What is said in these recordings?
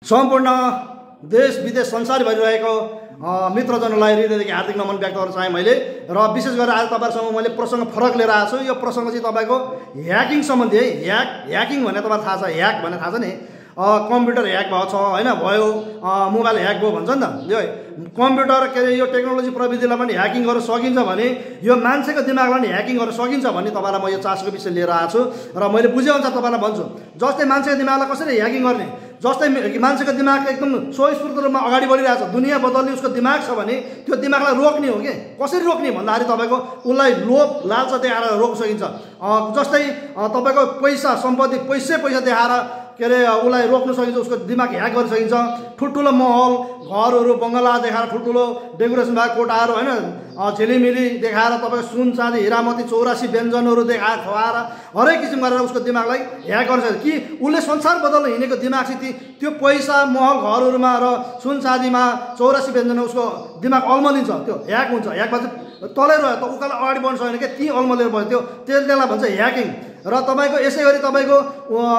सम्पूर्ण देश विदेश संसारभरि रहेको मित्रजनलाई हृदयदेखि हार्दिक नमन व्यक्त गर्न चाहे मैले। र विशेष गरेर आज तपाईहरुसँग मैले प्रसंग फरक लिएर आएको छु। यो प्रसंग चाहिँ तपाईको ह्याकिङ सम्बन्धी है। ह्याकिङ भने तपाईलाई थाहा छ, ह्याक भने थाहा छ नि, कम्प्युटर ह्याक भएको छ हैन, भयो मोबाइल ह्याक भयो भन्छ नि त। यो कम्प्युटर के अरे यो टेक्नोलोजी प्रविधिलाई पनि ह्याकिङ गर्न सकिन्छ भने यो मान्छेको दिमागलाई पनि ह्याकिङ गर्न सकिन्छ भन्ने तपाईलाई म यो चासोको विषय लिएर आएको छु र मैले बुझे अनुसार तपाईलाई भन्छु। जस्तै मान्छेको दिमागलाई कसरी ह्याकिङ गर्ने, जस्तै मान्छेको दिमाग एकदम स्वस्फूर्त रूपमा अगाडि बढिरहेछ, दुनियाँ बदल्ने उसको दिमाग छ भने त्यो दिमागलाई रोक्ने हो के। कसरी रोक्ने भन्दाखेरि तपाईको उसलाई लोभ लालच देखाएर रोक्न सकिन्छ। जस्तै तपाईको पैसा सम्पत्ति पैसा देखाएर के अरे उसलाई रोक्न सकिन्छ, उसको दिमाग ह्याक गर्न सकिन्छ। ठुल्ठुलो महल घरहरू बङ्गला देखाएर ठुल्ठुलो डेकोरेसन भएको कोठाहरू हैन झिलिमिली देखाएर तपाईको सुन चाँदी हिरामती 84 व्यञ्जनहरू देखाएर खुवाएर हरेक किसिम गरेर उसको दिमागलाई ह्याक गर्न सकिन्छ कि उसले संसार बदल्न हिँडेको दिमाग चाहिँ त्यो पैसा महल घरहरूमा र सुन चाँदीमा 84 व्यञ्जन उसको दिमाग अल्मलिन्छ। त्यो ह्याक हुन्छ। ह्याकमा चाहिँ तलै रह्यो त उकालो अगाडि बढ्न सकेन के, ती अल्मलेर भयो त्यसलाई भन्छ ह्याकिङ। र तपाईको यसै गरी तपाईको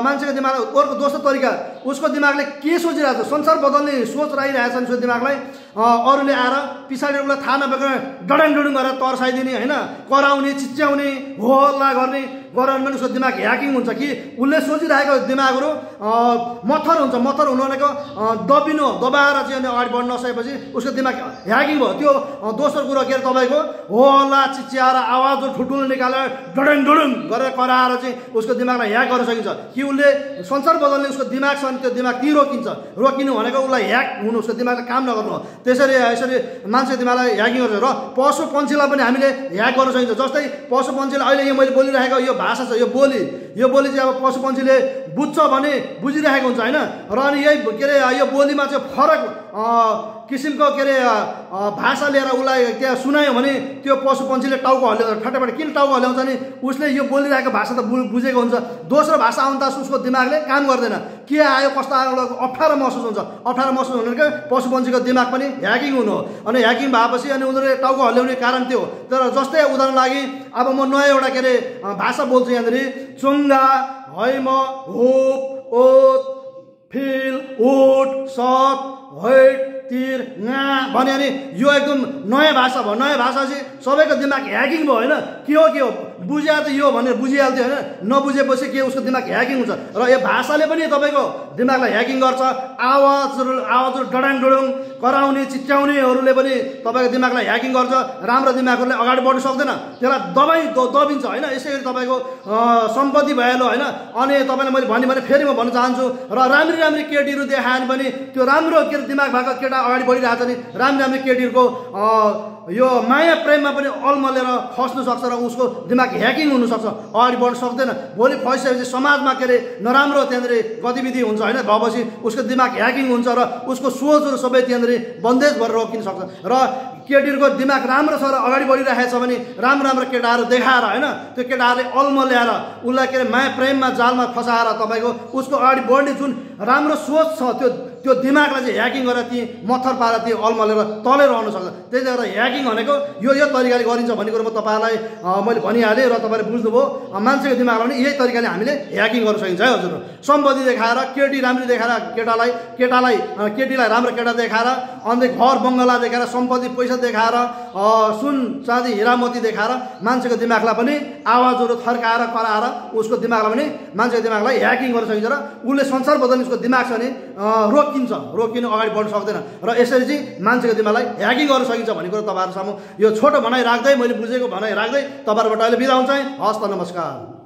मान्छेको दिमागलाई अर्को दोस्रो तरिका, उसको दिमागले के सोचिरहेको छ, संसार बदल्ने सोच राखिरहेछ नि उसको दिमागलाई अरूले आएर पछाडि उसलाई थाहा नभएको डडाङडुडुङ गरेर तर्साइदिने हैन, कराउने चिच्याउने हो हल्ला गर्ने गरेर पनि उसको दिमाग ह्याकिङ हुन्छ कि उसले सोचिरहेको दिमागहरू मत्थर हुन्छ। मत्थर हुनु भनेको दबिनु दबाएर चाहिँ अनि अगाडि बढ्न नसकेपछि उसको दिमाग ह्याकिङ भयो। त्यो दोस्रो कुरो के अरे तपाईको हो हल्ला चिच्याएर आवाजहरू ठुल्ठुलो निकालेर डडाङडुडुङ गरेर कराएर चाहिँ उसको दिमागलाई ह्याक गर्न सकिन्छ कि उसले संसार बदल्ने उसको दिमाग छ अनि त्यो दिमाग ती रोकिन्छ। रोकिनु भनेको उसलाई ह्याक हुनु, उसको दिमागले काम नगर्नु हो। त्यसरी मान्छे दिमागलाई ह्याकिङ गर्छ। र पशु पन्छीलाई पनि हामीले ह्याक गर्न सकिन्छ। जस्तै पशु पन्छीले अहिले यो मैले बोलिरहेको यो भाषा छ, यो बोली चाहिँ अब पशु पन्छीले बुझ्छ भने बुझिरहेको हुन्छ हैन। र अनि यही के अरे यो बोलीमा चाहिँ फरक किसिमको के अरे भाषा लिएर उसलाई त्यहाँ सुनायो भने त्यो पशु पन्छीले टाउको हल्ल्याउँछ। फटाफट किन टाउको हल्ल्याउँछ नि, उसले यो बोलिरहेको भाषा त बुझेको हुन्छ। दोस्रो भाषा आउँदा उसको दिमागले काम गर्दैन, के आयो कस्तो आयो अप्ठ्यारो महसुस हुन्छ। अप्ठ्यारो महसुस हुनेको पशु पन्छीको दिमाग पनि ह्याकिङ हुनु हो। अनि ह्याकिङ भएपछि अनि उनीहरूले टाउको हल्ल्याउने कारण त्यो। तर जस्तै उदाहरण लागि अब म नयाँ एउटा के अरे भाषा बोल्छु यहाँनिर, चुङ्गा हैम होप ओत फिल उठ सत हैट तिर ना भने अनि यो एकदम नयाँ भाषा भयो। नयाँ भाषा चाहिँ सबैको दिमाग ह्याकिङ भयो हैन। के हो बुझ्या त यो भनेर बुझिहाल्थ्यो हैन, नबुझेपछि के उसको दिमाग ह्याकिङ हुन्छ। र यो भाषाले पनि तपाईको दिमागलाई ह्याकिङ गर्छ। आवाजहरू डडाङडुडुङ कराउने चिच्याउनेहरूले पनि तपाईको दिमागलाई ह्याकिङ गर्छ। राम्रो दिमागहरूले अगाडि बढ्न सक्दैन, त्यसलाई दबिन्छ हैन। यसै गरी तपाईको सम्पत्ति भइहाल्यो हैन। अनि तपाईलाई मैले भने फेरि म भन्न चाहन्छु, र राम्री केटीहरू देखायो भने पनि त्यो राम्रो के दिमाग भएको केटा अगाडि बढिरहेछ नि, राम्री केटीहरूको यो माया प्रेममा पनि अल्मलेर फस्नु सक्छ र उसको दिमाग ह्याकिङ हुनसक्छ, अगाडि बढ्न सक्दैन। भोलि फसिसकेपछि समाजमा के अरे नराम्रो त्यहाँनिर गतिविधि हुन्छ होइन, भएपछि उसको दिमाग ह्याकिङ हुन्छ र उसको सोचहरू सबै त्यहाँनिर बन्देज भएर रोकिन सक्छ। र केटीहरूको दिमाग राम्रो छ र अगाडि बढिरहेको छ भने राम्रो केटाहरू देखाएर होइन, त्यो केटाहरूले अल्मल्याएर उसलाई के अरे माया प्रेममा जालमा फसाएर तपाईँको उसको अगाडि बढ्ने जुन राम्रो सोच छ त्यो दिमागलाई चाहिँ ह्याकिङ गरेर ती मत्थर पारेर ती अल्मलेर तलै रहन सक्छ। त्यसले गर्दा ह्याकिङ भनेको यो तरिकाले गरिन्छ भन्ने कुरो म तपाईँलाई मैले भनिहालेँ र तपाईँले बुझ्नुभयो। मान्छेको दिमागलाई पनि यही तरिकाले हामीले ह्याकिङ गर्न सकिन्छ है हजुर। सम्पत्ति देखाएर केटी राम्री देखाएर केटीलाई राम्रो केटा देखाएर अन्त घर बङ्गला देखाएर सम्पत्ति पैसा देखाएर सुन चाँदी हिरामती देखाएर मान्छेको दिमागलाई पनि आवाजहरू थर्काएर कराएर उसको दिमागलाई पनि मान्छेको दिमागलाई ह्याकिङ गर्न सकिन्छ। र उसले संसार बदल्ने उसको दिमाग छ भने रोकिनु अगाडि बढ्न सक्दैन। र यसरी चाहिँ मान्छेको दिमागलाई ह्याकिङ गर्न सकिन्छ भन्ने कुरो तपाईँहरूसँग यो छोटो भनाइ राख्दै मैले बुझेको भनाइ राख्दै तपाईँहरूबाट अहिले बिदा हुन्छ। हस् त, नमस्कार।